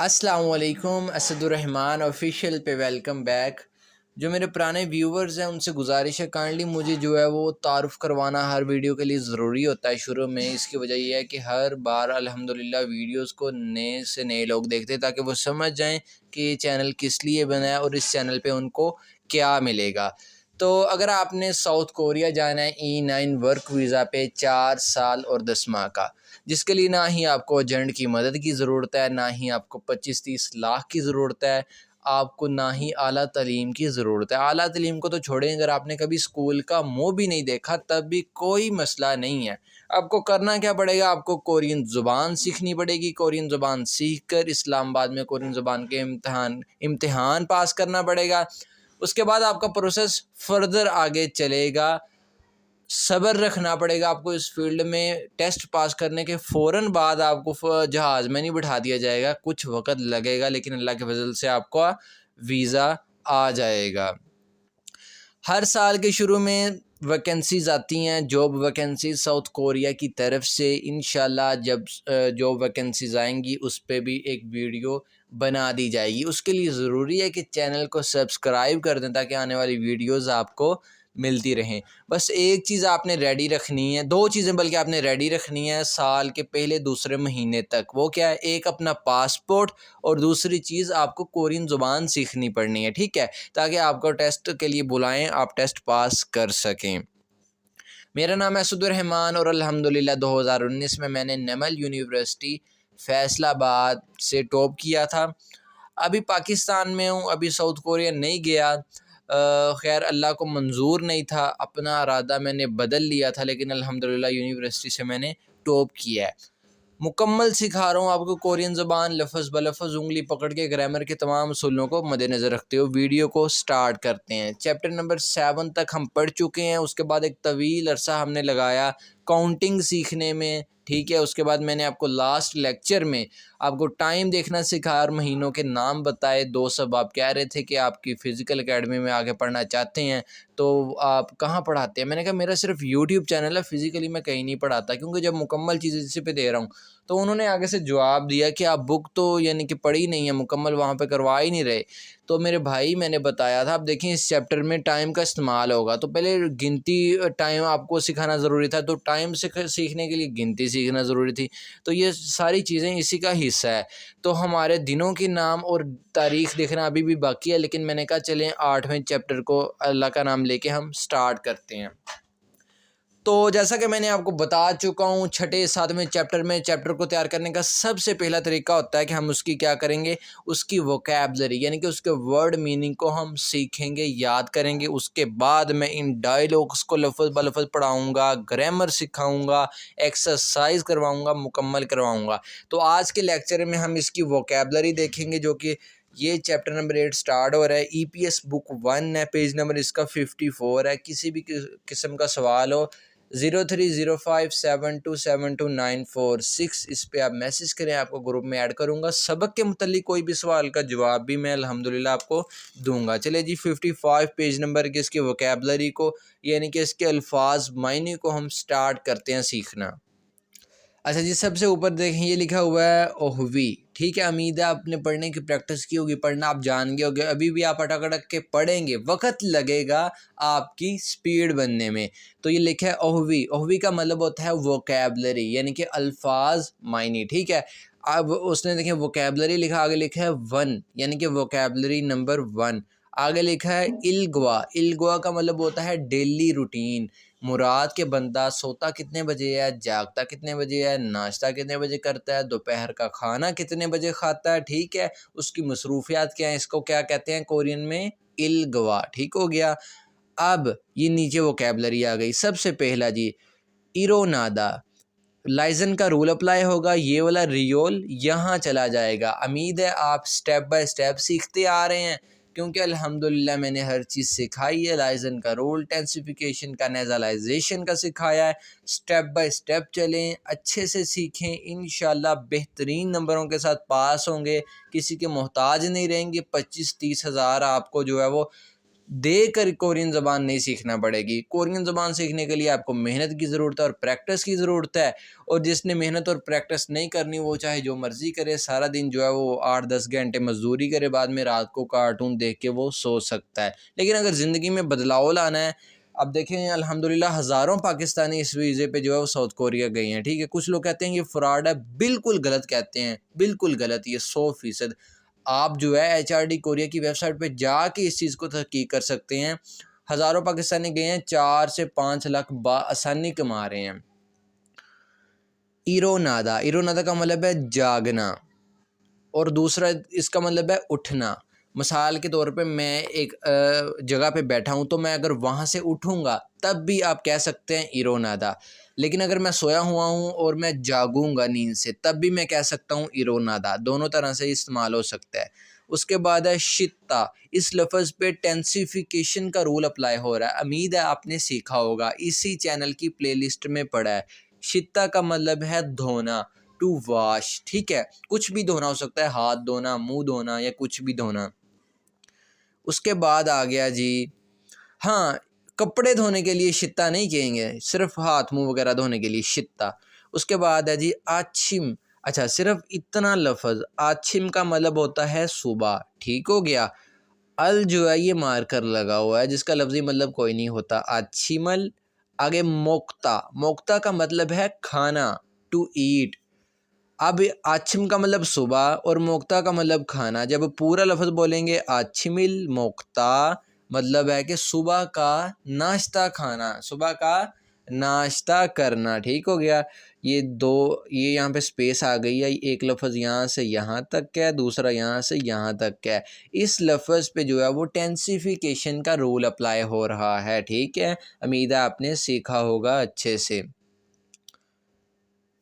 अस्सलाम वालेकुम, असदुर्रहमान ऑफिशियल पे वेलकम बैक। जो मेरे पुराने व्यूवर्स हैं उनसे गुजारिश है, काइंडली मुझे जो है वो तारुफ़ करवाना हर वीडियो के लिए ज़रूरी होता है शुरू में। इसकी वजह ये है कि हर बार अल्हम्दुलिल्लाह वीडियोस को नए से नए लोग देखते हैं ताकि वो समझ जाएं कि ये चैनल किस लिए बना है और इस चैनल पे उनको क्या मिलेगा। तो अगर आपने साउथ कोरिया जाना है E9 वर्क वीज़ा पे 4 साल और 10 माह का, जिसके लिए ना ही आपको एजेंट की मदद की ज़रूरत है, ना ही आपको 25-30 लाख की ज़रूरत है, आपको ना ही आला तालीम की ज़रूरत है। आला तालीम को तो छोड़ें, अगर आपने कभी स्कूल का मुँह भी नहीं देखा तब भी कोई मसला नहीं है। आपको करना क्या पड़ेगा, आपको कोरियन ज़ुबान सीखनी पड़ेगी। कोरियन ज़ुबान सीख कर इस्लामाबाद में कोरियन ज़ुबान के इम्तिहान पास करना पड़ेगा। उसके बाद आपका प्रोसेस फ़र्दर आगे चलेगा। सब्र रखना पड़ेगा आपको इस फील्ड में। टेस्ट पास करने के फ़ौरन बाद आपको जहाज़ में नहीं बिठा दिया जाएगा, कुछ वक़्त लगेगा लेकिन अल्लाह के फज़ल से आपका वीज़ा आ जाएगा। हर साल के शुरू में वैकेंसीज़ आती हैं, जॉब वैकेंसीज़ साउथ कोरिया की तरफ से। इंशाल्लाह जब जॉब वैकेंसीज़ आएंगी उस पे भी एक वीडियो बना दी जाएगी। उसके लिए ज़रूरी है कि चैनल को सब्सक्राइब कर दें ताकि आने वाली वीडियोज़ आपको मिलती रहें। बस एक चीज़ आपने रेडी रखनी है, 2 चीज़ें बल्कि आपने रेडी रखनी है साल के पहले दूसरे महीने तक। वो क्या है? एक अपना पासपोर्ट और दूसरी चीज़ आपको कोरियन ज़ुबान सीखनी पड़नी है, ठीक है? ताकि आपको टेस्ट के लिए बुलाएँ, आप टेस्ट पास कर सकें। मेरा नाम है असदुर्रहमान और अल्हम्दुलिल्लाह 2019 में मैंने नमल यूनिवर्सिटी फैसलाबाद से टॉप किया था। अभी पाकिस्तान में हूँ, अभी साउथ कोरिया नहीं गया। खैर अल्लाह को मंजूर नहीं था, अपना इरादा मैंने बदल लिया था, लेकिन अल्हम्दुलिल्लाह यूनिवर्सिटी से मैंने टॉप किया है। मुकम्मल सिखा रहा हूँ आपको कोरियन ज़बान, लफ़्ज़ ब-लफ़्ज़ उंगली पकड़ के ग्रामर के तमाम उसूलों को मद्देनज़र रखते हुए वीडियो को स्टार्ट करते हैं। चैप्टर नंबर 7 तक हम पढ़ चुके हैं। उसके बाद एक तवील अरसा हमने लगाया काउंटिंग सीखने में, ठीक है। उसके बाद मैंने आपको लास्ट लेक्चर में आपको टाइम देखना सिखाया और महीनों के नाम बताए। दोस्त सब आप कह रहे थे कि आपकी फ़िज़िकल एकेडमी में आगे पढ़ना चाहते हैं, तो आप कहाँ पढ़ाते हैं? मैंने कहा मेरा सिर्फ यूट्यूब चैनल है, फ़िज़िकली मैं कहीं नहीं पढ़ाता, क्योंकि जब मुकम्मल चीज़ें इसी पे दे रहा हूँ। तो उन्होंने आगे से जवाब दिया कि आप बुक तो यानी कि पढ़ी नहीं है, मुकम्मल वहाँ पे करवा ही नहीं रहे। तो मेरे भाई मैंने बताया था, आप देखें इस चैप्टर में टाइम का इस्तेमाल होगा, तो पहले गिनती टाइम आपको सिखाना ज़रूरी था, तो टाइम सीखने के लिए गिनती सीखना ज़रूरी थी। तो ये सारी चीज़ें इसी का हिस्सा है। तो हमारे दिनों के नाम और तारीख़ देखना अभी भी बाकी है, लेकिन मैंने कहा चलें 8वें चैप्टर को अल्लाह का नाम लेके हम स्टार्ट करते हैं। तो जैसा कि मैंने आपको बता चुका हूँ, छठे 7वें चैप्टर में चैप्टर को तैयार करने का सबसे पहला तरीका होता है कि हम उसकी क्या करेंगे, उसकी वोकैबलरी यानी कि उसके वर्ड मीनिंग को हम सीखेंगे, याद करेंगे। उसके बाद मैं इन डायलॉग्स को लफ्ज़ ब लफ्ज़ पढ़ाऊँगा, ग्रामर सिखाऊँगा, एक्सरसाइज करवाऊँगा, मुकम्मल करवाऊँगा। तो आज के लेक्चर में हम इसकी वोकैबलरी देखेंगे, जो कि ये चैप्टर नंबर 8 स्टार्ट हो रहा है। EPS बुक 1 है, पेज नंबर इसका 54 है। किसी भी किस्म का सवाल हो 030572729446 इस पे आप मैसेज करें, आपको ग्रुप में ऐड करूँगा। सबक के मुतल्लिक कोई भी सवाल का जवाब भी मैं अल्हम्दुलिल्लाह आपको दूंगा। चलिए जी, 55 पेज नंबर के इसके वोकैबलरी को यानी कि इसके अल्फाज मायने को हम स्टार्ट करते हैं सीखना। अच्छा जी, सबसे ऊपर देखें ये लिखा हुआ है ओहवी, ठीक है। उम्मीद है आपने पढ़ने की प्रैक्टिस की होगी, पढ़ना आप जान गए होगे। अभी भी आप अटक अटक के पढ़ेंगे, वक्त लगेगा आपकी स्पीड बनने में। तो ये लिखा है ओहवी। ओहवी का मतलब होता है वोकैबलरी यानी कि अल्फाज मायने, ठीक है। अब उसने देखें वोकैबलरी लिखा, आगे लिखा है 1 यानी कि वोकैबलरी नंबर 1। आगे लिखा है इल्गवा। इल्गवा का मतलब होता है डेली रूटीन। मुराद के बंदा सोता कितने बजे है, जागता कितने बजे है, नाश्ता कितने बजे करता है, दोपहर का खाना कितने बजे खाता है, ठीक है। उसकी मसरूफियात क्या है, इसको क्या कहते हैं कोरियन में, इल्गवा, ठीक हो गया। अब ये नीचे वोकैबलरी आ गई। सबसे पहला जी, इरोनादा। लाइजन का रूल अप्लाई होगा, ये वाला रियोल यहाँ चला जाएगा। उम्मीद है आप स्टेप बाय स्टेप सीखते आ रहे हैं, क्योंकि अल्हम्दुलिल्लाह मैंने हर चीज़ सिखाई है। लाइजन का रूल, टेंसिफिकेशन का, नेज़लाइजेशन का सिखाया है। स्टेप बाय स्टेप चलें, अच्छे से सीखें, इंशाल्लाह बेहतरीन नंबरों के साथ पास होंगे, किसी के मोहताज नहीं रहेंगे। 25-30 हज़ार आपको जो है वो देकर कोरियन ज़बान नहीं सीखना पड़ेगी। कोरियन ज़बान सीखने के लिए आपको मेहनत की ज़रूरत है और प्रैक्टिस की ज़रूरत है। और जिसने मेहनत और प्रैक्टिस नहीं करनी वो चाहे जो मर्ज़ी करे, सारा दिन जो है वो 8-10 घंटे मज़दूरी करे, बाद में रात को कार्टून देख के वो सो सकता है। लेकिन अगर ज़िंदगी में बदलाव लाना है, अब देखें अल्हम्दुलिल्लाह हज़ारों पाकिस्तानी इस वीज़े पे जो है वो साउथ कोरिया गए हैं, ठीक है। कुछ लोग कहते हैं ये फ्रॉड है, बिल्कुल गलत कहते हैं, बिल्कुल गलत, ये 100%। आप जो है HRD कोरिया की वेबसाइट पे जाके इस चीज़ को तहकीक कर सकते हैं। हज़ारों पाकिस्तानी गए हैं, 4 से 5 लाख बाआसानी कमा रहे हैं। इरोनादा, इरोनादा का मतलब है जागना, और दूसरा इसका मतलब है उठना। मिसाल के तौर पे मैं एक जगह पे बैठा हूँ, तो मैं अगर वहाँ से उठूँगा तब भी आप कह सकते हैं इरोनादा। लेकिन अगर मैं सोया हुआ हूँ और मैं जागूंगा नींद से, तब भी मैं कह सकता हूँ इरोनादा। दोनों तरह से इस्तेमाल हो सकता है। उसके बाद है शित्ता। इस लफ्ज़ पे टेंसिफिकेशन का रूल अप्लाई हो रहा है। उम्मीद है आपने सीखा होगा, इसी चैनल की प्लेलिस्ट में पढ़ा है। शित्ता का मतलब है धोना, टू वॉश, ठीक है। कुछ भी धोना हो सकता है, हाथ धोना, मुंह धोना, या कुछ भी धोना। उसके बाद आ गया जी, हाँ, कपड़े धोने के लिए शित्ता नहीं कहेंगे, सिर्फ हाथ मुंह वगैरह धोने के लिए शित्ता। उसके बाद है जी आछिम। अच्छा, सिर्फ इतना लफ्ज़ आछिम का मतलब होता है सुबह, ठीक हो गया। अल जो है ये मार्कर लगा हुआ है, जिसका लफ्ज़ी मतलब कोई नहीं होता। आछिमल। आगे मोक्ता, मोक्ता का मतलब है खाना, टू ईट। अब आछिम का मतलब सुबह और मोक्ता का मतलब खाना। जब पूरा लफ्ज़ बोलेंगे आछिमिल मोक्ता, मतलब है कि सुबह का नाश्ता खाना, सुबह का नाश्ता करना, ठीक हो गया। ये दो, ये यहाँ पे स्पेस आ गई है, एक लफ्ज़ यहाँ से यहाँ तक का है, दूसरा यहाँ से यहाँ तक का है। इस लफ्ज़ पे जो है वो टेंसिफिकेशन का रूल अप्लाई हो रहा है, ठीक है। उम्मीद है आपने सीखा होगा अच्छे से।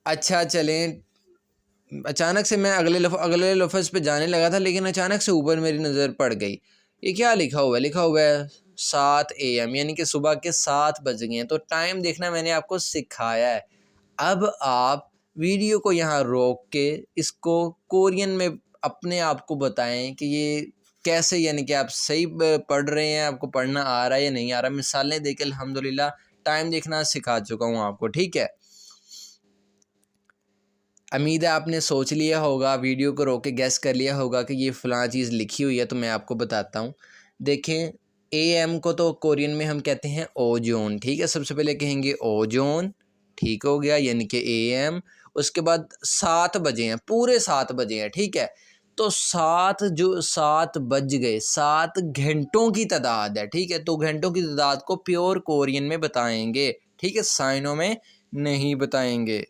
अच्छा चलें, अचानक से मैं अगले लफ्ज़ पे जाने लगा था, लेकिन अचानक से ऊपर मेरी नज़र पड़ गई। ये क्या लिखा हुआ है? लिखा हुआ है 7 AM, यानी कि सुबह के 7 बज गए हैं। तो टाइम देखना मैंने आपको सिखाया है। अब आप वीडियो को यहाँ रोक के इसको कोरियन में अपने आप को बताएं कि ये कैसे, यानी कि आप सही पढ़ रहे हैं, आपको पढ़ना आ रहा है या नहीं आ रहा। मिसालें देके अल्हम्दुलिल्लाह टाइम देखना सिखा चुका हूँ आपको, ठीक है। उम्मीद है आपने सोच लिया होगा, वीडियो को रोक के गैस कर लिया होगा कि ये फ़लाँ चीज़ लिखी हुई है, तो मैं आपको बताता हूँ। देखें, AM को तो कोरियन में हम कहते हैं ओजोन, ठीक है। सबसे पहले कहेंगे ओजोन, ठीक हो गया, यानी कि AM। उसके बाद 7 बजे हैं, पूरे 7 बजे हैं, ठीक है। तो 7 बज गए, 7 घंटों की तादाद है, ठीक है। तो घंटों की तादाद को प्योर कोरियन में बताएंगे, ठीक है, साइनों में नहीं बताएंगे।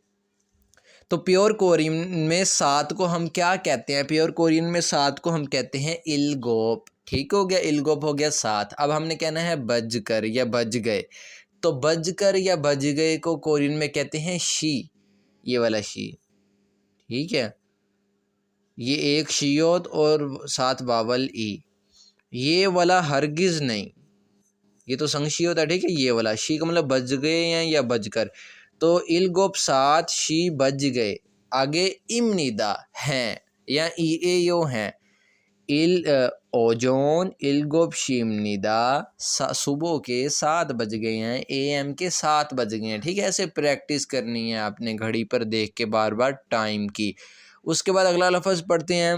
तो प्योर कोरियन में 7 को हम क्या कहते हैं? प्योर कोरियन में 7 को हम कहते हैं इलगोप, ठीक हो गया। इलगोप हो गया 7। अब हमने कहना है बजकर या बज गए। तो बजकर या बज गए को कोरियन में कहते हैं शी, ये वाला शी, ठीक है। ये एक शीयोत और 7 वावल ई। ये वाला हरगिज़ नहीं, ये तो संक्षी होता है, ठीक है। ये वाला शी का मतलब बज गए हैं या बजकर। तो इलगोप 7 शी बज गए। आगे इमनिदा हैं या ईएयो हैं। ओजोन इलगोप शिमनिदा, सुबह के 7 बज गए हैं, AM के 7 बज गए हैं, ठीक है। ऐसे प्रैक्टिस करनी है आपने घड़ी पर देख के बार बार टाइम की। उसके बाद अगला लफ्ज़ पढ़ते हैं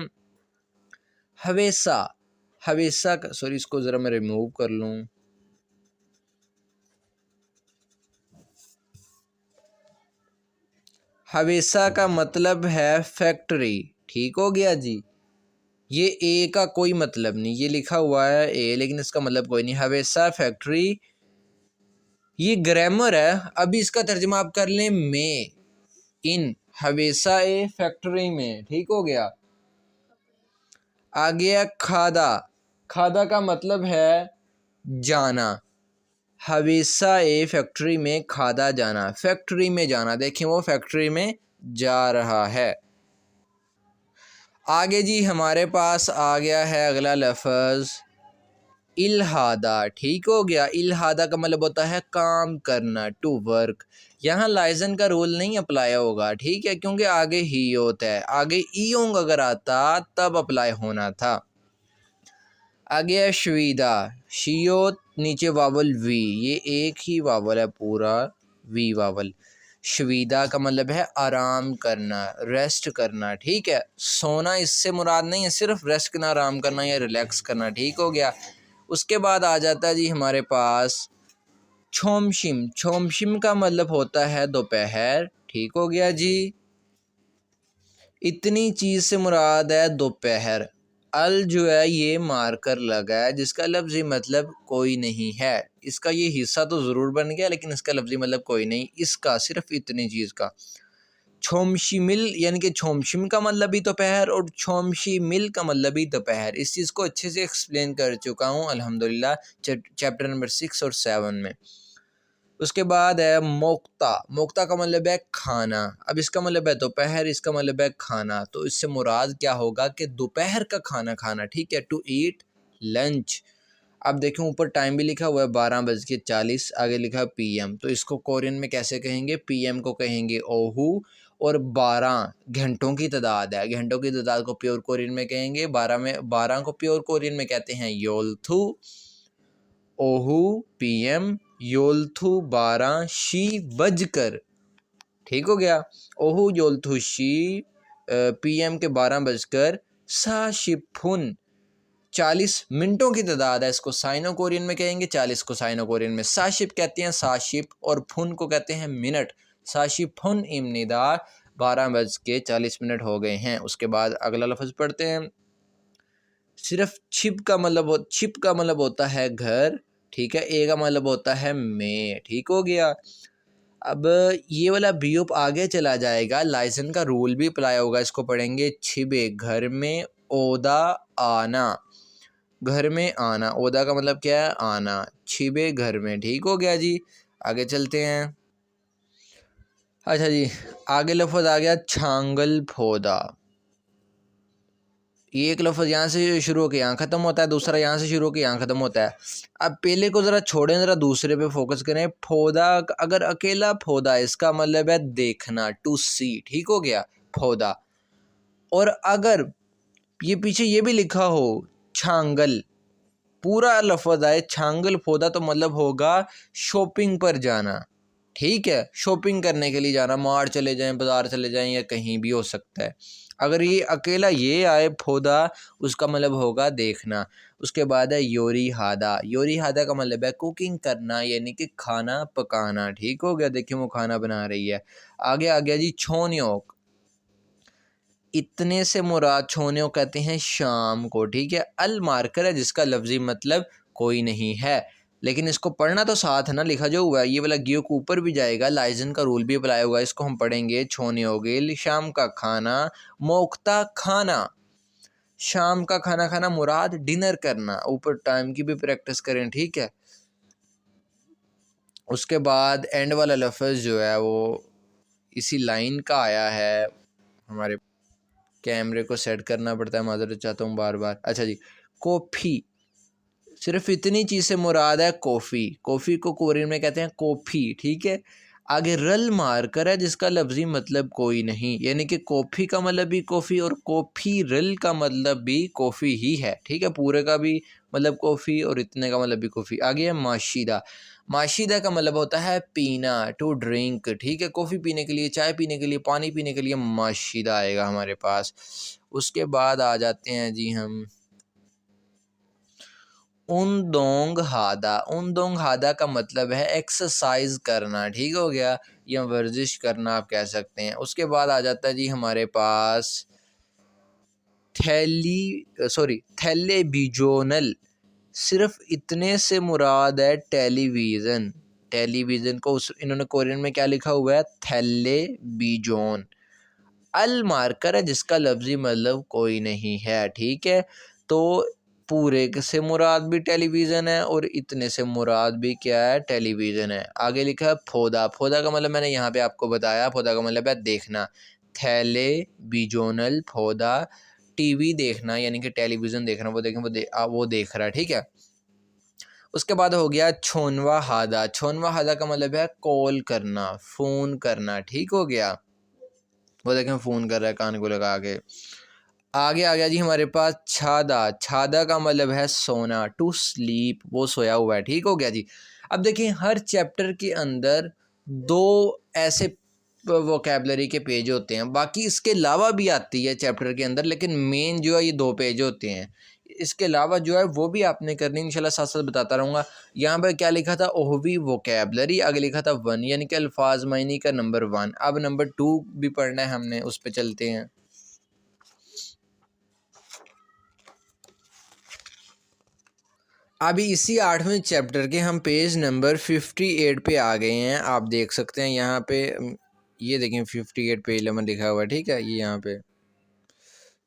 हवेसा। हवेसा का, सॉरी, इसको ज़रा मैं रिमूव कर लूँ। हवेसा का मतलब है फैक्ट्री, ठीक हो गया जी। ये ए का कोई मतलब नहीं, ये लिखा हुआ है ए, लेकिन इसका मतलब कोई नहीं। हवेसा फैक्ट्री, ये ग्रामर है। अभी इसका तर्जुमा आप कर लें में, इन हवेसा ए फैक्ट्री में, ठीक हो गया। आ गया खादा। खादा का मतलब है जाना। हवेसा ए फैक्ट्री में खादा जाना, फैक्ट्री में जाना। देखें वो फैक्ट्री में जा रहा है। आगे जी हमारे पास आ गया है अगला लफ्ज़ इल्हादा, ठीक हो गया। इल्हादा का मतलब होता है काम करना, टू वर्क। यहाँ लाइजन का रूल नहीं अप्लाई होगा, ठीक है, क्योंकि आगे ही होता है। आगे ईयोंग अगर आता तब अप्लाई होना था। आगे है शवीदा, शियो नीचे वावल वी, ये एक ही वावल है पूरा, वी वावल। शवीदा का मतलब है आराम करना, रेस्ट करना, ठीक है। सोना इससे मुराद नहीं है, सिर्फ रेस्ट करना, आराम करना या रिलैक्स करना, ठीक हो गया। उसके बाद आ जाता है जी हमारे पास छोमशिम। छोमशिम का मतलब होता है दोपहर, ठीक हो गया जी। इतनी चीज़ से मुराद है दोपहर। अल जो है ये मार्कर लगा है जिसका लफ्ज़ी मतलब कोई नहीं है। इसका ये हिस्सा तो ज़रूर बन गया लेकिन इसका लफ्ज़ी मतलब कोई नहीं, इसका सिर्फ इतनी चीज़ का। छोमशिमिल यानी कि छोमशिम का मतलब भी दोपहर और छोमशिमिल का मतलब भी दोपहर। इस चीज़ को अच्छे से एक्सप्लेन कर चुका हूँ अल्हम्दुलिल्लाह चैप्टर नंबर 6 और 7 में। उसके बाद है मोक्ता। मोक्ता का मतलब है खाना। अब इसका मतलब है दोपहर, इसका मतलब है खाना, तो इससे मुराद क्या होगा कि दोपहर का खाना खाना, ठीक है, टू ईट लंच। अब देखें ऊपर टाइम भी लिखा हुआ है 12:40, आगे लिखा है PM, तो इसको कोरियन में कैसे कहेंगे? PM को कहेंगे ओहू, और 12 घंटों की तादाद है, घंटों की तादाद को प्योर कोरियन में कहेंगे 12 को प्योर कोरियन में कहते हैं योलथू। ओहू PM, योलथू 12, शी बजकर, ठीक हो गया। ओहू योलथू शी PM के 12 बजकर, सा शिफुन 40 मिनटों की तादाद है, इसको साइनो कोरियन में कहेंगे 40 को साइनो कोरियन में साशिप कहते हैं, साशिप, और फुन को कहते हैं मिनट। साशिफुन इमनिदा 12:40 हो गए हैं। उसके बाद अगला लफ्ज़ पढ़ते हैं। सिर्फ छिप का मतलब होता है घर, ठीक है। ए का मतलब होता है में, ठीक हो गया। अब ये वाला बीओप आगे चला जाएगा, लाइसन का रूल भी अप्लाई होगा, इसको पढ़ेंगे। छिबे घर में, ओदा आना, घर में आना, ओदा का मतलब क्या है? आना। छिबे घर में, ठीक हो गया जी। आगे चलते हैं। अच्छा जी, आगे लफ्ज़ आ गया छांगल फोदा। ये एक लफ्ज़ यहाँ से शुरू होकर यहाँ ख़त्म होता है, दूसरा यहाँ से शुरू होकर यहाँ ख़त्म होता है। अब पहले को ज़रा छोड़ें, ज़रा दूसरे पे फोकस करें। फोदा, अगर अकेला फोदा, इसका मतलब है देखना, टू सी, ठीक हो गया, फोदा। और अगर ये पीछे ये भी लिखा हो छांगल, पूरा लफ्ज़ आए छांगल फोदा, तो मतलब होगा शॉपिंग पर जाना, ठीक है। शॉपिंग करने के लिए जाना, मार्ट चले जाएं, बाज़ार चले जाएं, या कहीं भी हो सकता है। अगर ये अकेला ये आए फोदा, उसका मतलब होगा देखना। उसके बाद है योरी हादा। योरी हादा का मतलब है कुकिंग करना, यानी कि खाना पकाना, ठीक हो गया। देखिए वो खाना बना रही है। आगे आ गया जी छोन्योक। इतने से मुराद छोन्यों कहते हैं शाम को, ठीक है। अल मार्कर है जिसका लफ्ज़ी मतलब कोई नहीं है, लेकिन इसको पढ़ना तो साथ है ना, लिखा जो हुआ है ये वाला गियो के ऊपर भी जाएगा, लाइजन का रूल भी अप्लाई होगा, इसको हम पढ़ेंगे। छोन्योगिल शाम का खाना, मोक्ता खाना, शाम का खाना खाना मुराद डिनर करना। ऊपर टाइम की भी प्रैक्टिस करें, ठीक है। उसके बाद एंड वाला लफ्ज़ जो है वो इसी लाइन का आया है। हमारे कैमरे को सेट करना पड़ता है, माजरत चाहता हूँ बार बार। अच्छा जी, कॉफ़ी, सिर्फ इतनी चीज़ से मुराद है कॉफ़ी। कॉफ़ी को कोरियन में कहते हैं कॉफ़ी, ठीक है। आगे रल मार्कर है जिसका लफ्ज़ी मतलब कोई नहीं, यानी कि कॉफ़ी का मतलब भी कॉफ़ी और कॉफ़ी रल का मतलब भी कॉफ़ी ही है, ठीक है। पूरे का भी मतलब कॉफ़ी और इतने का मतलब भी कॉफ़ी। आगे है माशीदा। माशीदा का मतलब होता है पीना, टू ड्रिंक, ठीक है। कॉफ़ी पीने के लिए, चाय पीने के लिए, पानी पीने के लिए माशीदा आएगा हमारे पास। उसके बाद आ जाते हैं जी हम उनदोंग हादा। उनदोंग हादा का मतलब है एक्सरसाइज करना, ठीक हो गया, या वर्जिश करना आप कह सकते हैं। उसके बाद आ जाता है जी हमारे पास थैलेविजोनल। सिर्फ इतने से मुराद है टेलीविज़न। टेलीविज़न को इन्होंने कोरियन में क्या लिखा हुआ है? थैलेविजोन। अल मार्कर है जिसका लफ्ज़ी मतलब कोई नहीं है, ठीक है। तो पूरे से मुराद भी टेलीविज़न है और इतने से मुराद भी क्या है? टेलीविज़न है। आगे लिखा है फोदा। फोदा का मतलब मैंने यहाँ पे आपको बताया, फोदा का मतलब है देखना। थैले बिजोनल फोदा, टीवी देखना यानी कि टेलीविज़न देखना, वो देखें वो देख रहा है, ठीक है। उसके बाद हो गया छोनवा हादा। छोनवा हादा का मतलब है कॉल करना, फ़ोन करना, ठीक हो गया। वो देखें फ़ोन कर रहा है कान को लगा के। आगे आ गया जी हमारे पास छादा। छादा का मतलब है सोना, टू स्लीप, वो सोया हुआ है। ठीक हो गया जी। अब देखिए हर चैप्टर के अंदर दो ऐसे वोकेबलरी के पेज होते हैं, बाकी इसके अलावा भी आती है चैप्टर के अंदर, लेकिन मेन जो है ये दो पेज होते हैं। इसके अलावा जो है वो भी आपने करनी, इंशाल्लाह साथ साथ बताता रहूँगा। यहाँ पर क्या लिखा था, ओहवी वोकेबलरी, आगे लिखा था 1, यानी कि अल्फाज मायनी का नंबर 1। अब नंबर 2 भी पढ़ना है हमने, उस पर चलते हैं। अभी इसी 8वें चैप्टर के हम पेज नंबर 58 पे आ गए हैं। आप देख सकते हैं यहाँ पे, ये देखें 58 पे 11 लिखा हुआ है। ठीक है, ये यहाँ पे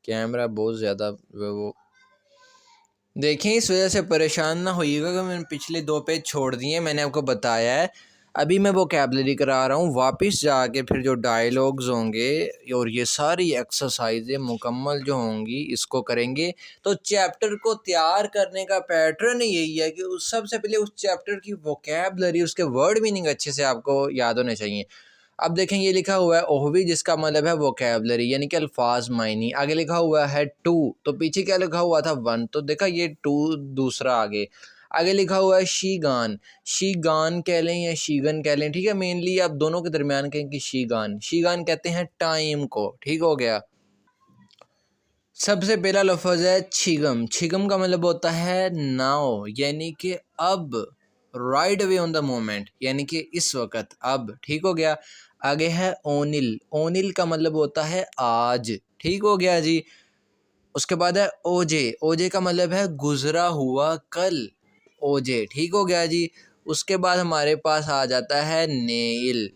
कैमरा बहुत ज़्यादा वो देखें, इस वजह से परेशान ना होइएगा कि मैंने पिछले 2 पेज छोड़ दिए। मैंने आपको बताया है, अभी मैं वोकैबलरी करा रहा हूँ, वापस जाके फिर जो डायलॉग्स होंगे और ये सारी एक्सरसाइजें मुकम्मल जो होंगी इसको करेंगे। तो चैप्टर को तैयार करने का पैटर्न यही है कि उस सबसे पहले उस चैप्टर की वोकैबलरी, उसके वर्ड मीनिंग अच्छे से आपको याद होने चाहिए। अब देखें ये लिखा हुआ है ओहवी, जिसका मतलब है वोकैबलरी यानी कि अल्फाज मायनी। आगे लिखा हुआ है 2, तो पीछे क्या लिखा हुआ था 1, तो देखा ये 2 दूसरा आगे। आगे लिखा हुआ है शी गान। शी गान कह लें या शीगन कह लें, ठीक है, मेनली आप दोनों के दरमियान कहें कि शी गान। शी गान कहते हैं टाइम को। ठीक हो गया। सबसे पहला लफ्ज़ है छिगम। छिगम का मतलब होता है नाउ, यानी कि अब, right away on the moment, यानी कि इस वक्त, अब। ठीक हो गया। आगे है ओनिल। ओनिल का मतलब होता है आज। ठीक हो गया जी। उसके बाद है ओजे। ओजे का मतलब है गुजरा हुआ कल, ओजे। ठीक हो गया जी। उसके बाद हमारे पास आ जाता है नेल।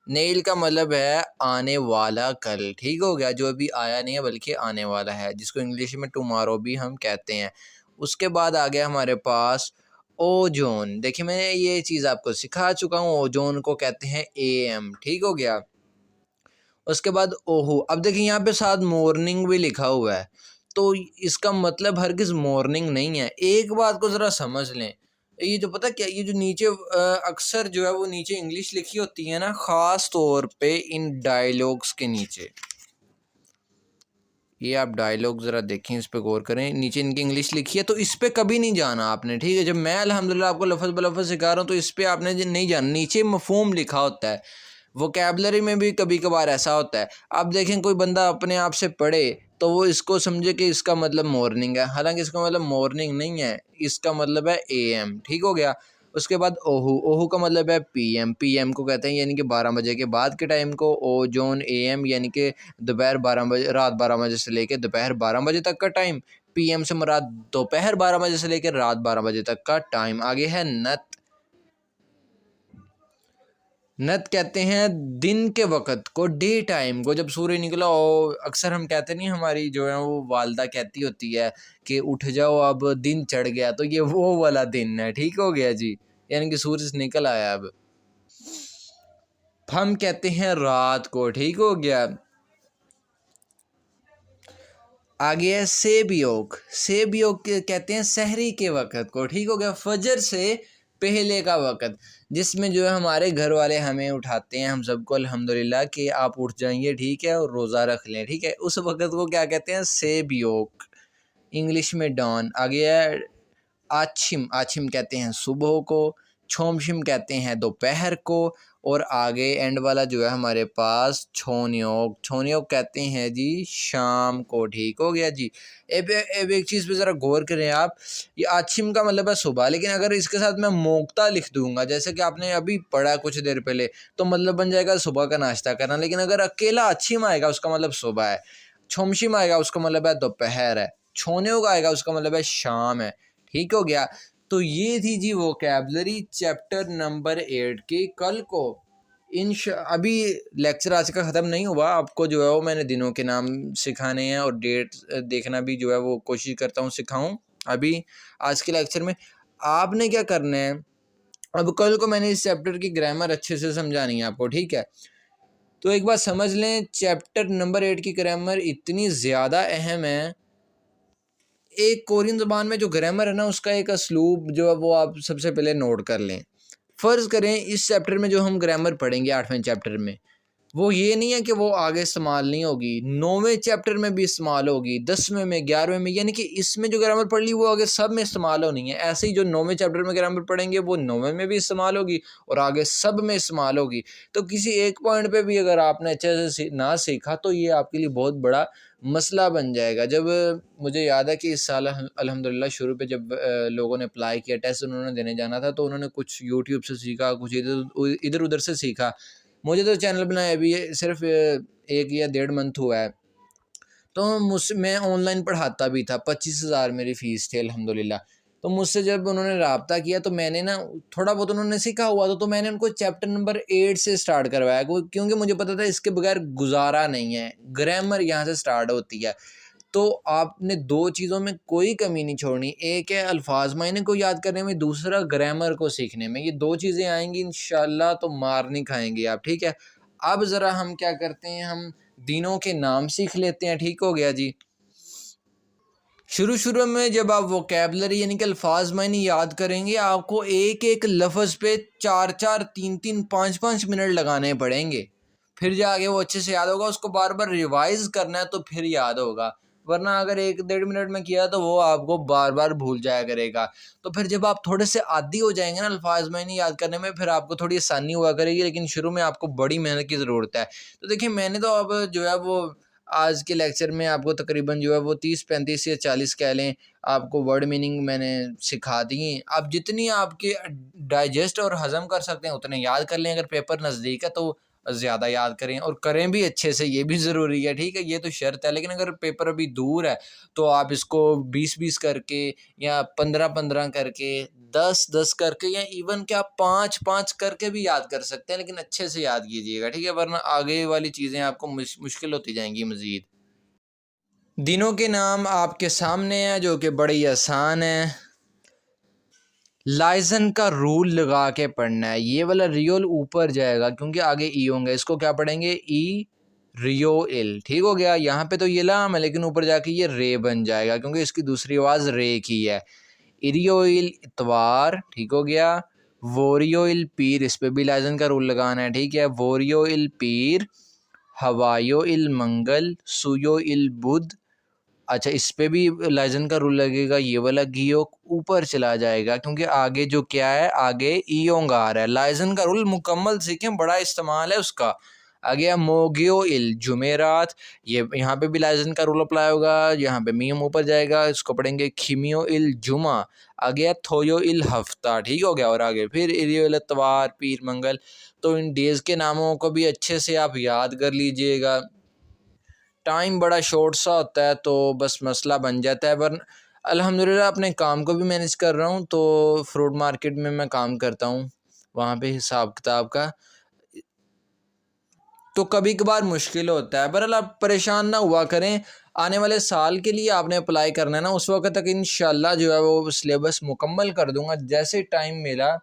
नेल का मतलब है आने वाला कल। ठीक हो गया, जो अभी आया नहीं है बल्कि आने वाला है, जिसको इंग्लिश में टुमारो भी हम कहते हैं। उसके बाद आ गया हमारे पास ओजोन। देखिए मैं ये चीज़ आपको सिखा चुका हूँ, ओजोन को कहते हैं एएम। ठीक हो गया। उसके बाद ओहो। अब देखिए यहाँ पे साथ मॉर्निंग भी लिखा हुआ है, तो इसका मतलब हरगिज़ मॉर्निंग नहीं है। एक बात को ज़रा समझ लें, ये जो पता क्या, ये जो नीचे अक्सर जो है वो नीचे इंग्लिश लिखी होती है ना, ख़ास तौर पे इन डायलॉग्स के नीचे, ये आप डायलॉग ज़रा देखें, इस पे गौर करें, नीचे इनकी इंग्लिश लिखी है, तो इस पे कभी नहीं जाना आपने। ठीक है, जब मैं अल्हम्दुलिल्लाह आपको लफ्ज़ ब लफ्ज़ सिखा रहा हूँ तो इस पे आपने नहीं जाना, नीचे मफ़हूम लिखा होता है। वोकैबलरी में भी कभी कभार ऐसा होता है, आप देखें कोई बंदा अपने आप से पढ़े तो वो इसको समझे कि इसका मतलब मॉर्निंग है, हालांकि इसका मतलब मॉर्निंग नहीं है, इसका मतलब है एएम। ठीक हो गया। उसके बाद ओहू। ओहू का मतलब है पीएम। पीएम को कहते हैं यानी कि 12 बजे के बाद के टाइम को। ओजोन एएम यानी कि दोपहर 12 बजे, रात 12 बजे से लेकर दोपहर 12 बजे तक का टाइम। पीएम से मुराद दोपहर 12 बजे से लेकर रात 12 बजे तक का टाइम। आगे है नत। नत कहते हैं दिन के वक़्त को, डे टाइम को, जब सूर्य निकला हो। अक्सर हम कहते नहीं, हमारी जो है वो वालदा कहती होती है कि उठ जाओ अब दिन चढ़ गया, तो ये वो वाला दिन है। ठीक हो गया जी, यानी कि सूरज निकल आया अब। हम कहते हैं रात को। ठीक हो गया। आगे है सेब योग। सेब योग कहते हैं सहरी के वक़्त को। ठीक हो गया। फजर से पहले का वक़्त, जिसमें जो है हमारे घर वाले हमें उठाते हैं, हम सबको अल्हम्दुलिल्लाह कि आप उठ जाइए, ठीक है, और रोज़ा रख लें। ठीक है, उस वक़्त को क्या कहते हैं, सेब योग, इंग्लिश में डॉन। आगे है आछिम। आछिम कहते हैं सुबह को। छोमशिम कहते हैं दोपहर को। और आगे एंड वाला जो है हमारे पास छोनयोग। छोनयोग कहते हैं जी शाम को। ठीक हो गया जी। अब एक चीज़ पे ज़रा गौर करें आप, ये आछिम का मतलब है सुबह, लेकिन अगर इसके साथ मैं मोक्ता लिख दूंगा, जैसे कि आपने अभी पढ़ा कुछ देर पहले, तो मतलब बन जाएगा सुबह का नाश्ता करना। लेकिन अगर अकेला आछिम आएगा उसका मतलब सुबह है, छोमशिम आएगा उसका मतलब है दोपहर है, छोनयोग आएगा उसका मतलब है शाम है। ठीक हो गया। तो ये थी जी वोकैबलरी चैप्टर नंबर 8 की। कल को अभी लेक्चर आज का ख़त्म नहीं हुआ, आपको जो है वो मैंने दिनों के नाम सिखाने हैं और डेट देखना भी जो है वो कोशिश करता हूँ सिखाऊं। अभी आज के लेक्चर में आपने क्या करना है, अब कल को मैंने इस चैप्टर की ग्रामर अच्छे से समझानी है आपको। ठीक है, तो एक बात समझ लें, चैप्टर नंबर 8 की ग्रामर इतनी ज़्यादा अहम है। एक कोरियन ज़बान में जो ग्रामर है ना, उसका एक असलूब जो है वो आप सबसे पहले नोट कर लें। फ़र्ज़ करें इस चैप्टर में जो हम ग्रामर पढ़ेंगे 8वें चैप्टर में, वो ये नहीं है कि वो आगे इस्तेमाल नहीं होगी, 9वें चैप्टर में भी इस्तेमाल होगी, 10वें में, 11वें में, यानी कि इसमें जो ग्रामर पढ़ ली वो आगे सब में इस्तेमाल होनी है। ऐसे ही जो 9वें चैप्टर में ग्रामर पढ़ेंगे वो 9वें में भी इस्तेमाल होगी और आगे सब में इस्तेमाल होगी। तो किसी एक पॉइंट पे भी अगर आपने अच्छे से ना सीखा तो ये आपके लिए बहुत बड़ा मसला बन जाएगा। जब मुझे याद है कि इस साल अल्हम्दुलिल्लाह शुरू पे जब लोगों ने अप्लाई किया, टेस्ट उन्होंने देने जाना था, तो उन्होंने कुछ यूट्यूब से सीखा, कुछ इधर उधर से सीखा। मुझे तो चैनल बनाए अभी सिर्फ 1 या 1.5 मंथ हुआ है, तो मैं ऑनलाइन पढ़ाता भी था, 25,000 मेरी फ़ीस थी अल्हम्दुलिल्लाह। तो मुझसे जब उन्होंने राब्ता किया तो मैंने ना थोड़ा बहुत उन्होंने सीखा हुआ था, तो मैंने उनको चैप्टर नंबर 8 से स्टार्ट करवाया, क्योंकि मुझे पता था इसके बगैर गुजारा नहीं है, ग्रामर यहाँ से स्टार्ट होती है। तो आपने 2 चीज़ों में कोई कमी नहीं छोड़नी, एक है अल्फाज मायने को याद करने में, दूसरा ग्रामर को सीखने में। ये 2 चीज़ें आएँगी इंशाअल्लाह तो मार नहीं खाएँगे आप, ठीक है? अब ज़रा हम क्या करते हैं, हम दिनों के नाम सीख लेते हैं, ठीक हो गया जी। शुरू में जब आप वोकैबुलरी यानी कि अल्फाज मायने याद करेंगे, आपको एक-एक लफ्ज़ पे 4-4, 3-3, 5-5 मिनट लगाने पड़ेंगे। फिर जाके वो अच्छे से याद होगा, उसको बार-बार रिवाइज़ करना है तो फिर याद होगा। वरना अगर 1 डेढ़ मिनट में किया तो वो आपको बार-बार भूल जाया करेगा। तो फिर जब आप थोड़े से आदी हो जाएँगे ना अल्फाज मायने याद करने में, फिर आपको थोड़ी आसानी हुआ करेगी, लेकिन शुरू में आपको बड़ी मेहनत की ज़रूरत है। तो देखिए मैंने तो अब जो है वो आज के लेक्चर में आपको तकरीबन जो है वो 30-35 या 40 कह लें, आपको वर्ड मीनिंग मैंने सिखा दी। आप जितनी आपके डाइजेस्ट और हज़म कर सकते हैं उतने याद कर लें, अगर पेपर नज़दीक है तो ज़्यादा याद करें और करें भी अच्छे से, ये भी ज़रूरी है, ठीक है? ये तो शर्त है, लेकिन अगर पेपर अभी दूर है तो आप इसको 20-20 करके या 15-15 करके, 10-10 करके या इवन क्या 5-5 करके भी याद कर सकते हैं, लेकिन अच्छे से याद कीजिएगा, ठीक है? वरना आगे वाली चीज़ें आपको मुश्किल होती जाएँगी मज़ीद। दिनों के नाम आपके सामने हैं जो कि बड़े ही आसान हैं। लाइजन का रूल लगा के पढ़ना है, ये वाला रियोल ऊपर जाएगा क्योंकि आगे ई होंगे, इसको क्या पढ़ेंगे, ई रियो इल, ठीक हो गया। यहाँ पे तो ये लाम है लेकिन ऊपर जाके ये रे बन जाएगा क्योंकि इसकी दूसरी आवाज़ रे की है। इरियो इल इतवार, ठीक हो गया। वोरियो इल पीर, इस पे भी लाइजन का रूल लगाना है, ठीक है। वोरियो इल पीर, हवायो इल मंगल, सुयो इल बुध। अच्छा, इस पे भी लाइजन का रूल लगेगा, ये वाला गियो ऊपर चला जाएगा क्योंकि आगे जो क्या है, आगे ईयोंगार है। लाइजन का रूल मुकम्मल सीखें, बड़ा इस्तेमाल है उसका। आ गया मोगियो इल जुमेरात, ये यहाँ पे भी लाइजन का रूल अप्लाई होगा, यहाँ पे मीम ऊपर जाएगा, इसको पढ़ेंगे खिमियो इल जुमा। आ गया थोयो इल हफ्ता, ठीक हो गया। और आगे फिर इरियो इल इतवार, पीर, मंगल। तो इन डेज़ के नामों को भी अच्छे से आप याद कर लीजिएगा। टाइम बड़ा शॉर्ट सा होता है तो बस मसला बन जाता है, पर अल्हम्दुलिल्लाह अपने काम को भी मैनेज कर रहा हूँ। तो फ्रूट मार्केट में मैं काम करता हूँ, वहाँ पे हिसाब किताब का, तो कभी कभार मुश्किल होता है। बहरहाल आप परेशान ना हुआ करें, आने वाले साल के लिए आपने अप्लाई करना है ना, उस वक्त तक इंशाल्लाह जो है वो सिलेबस मुकम्मल कर दूंगा। जैसे टाइम मिला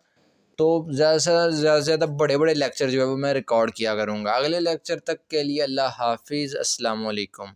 तो ज़्यादा से ज़्यादा बड़े बड़े लेक्चर जो है वो मैं रिकॉर्ड किया करूँगा। अगले लेक्चर तक के लिए अल्लाह हाफिज़, अस्सलाम वालेकुम।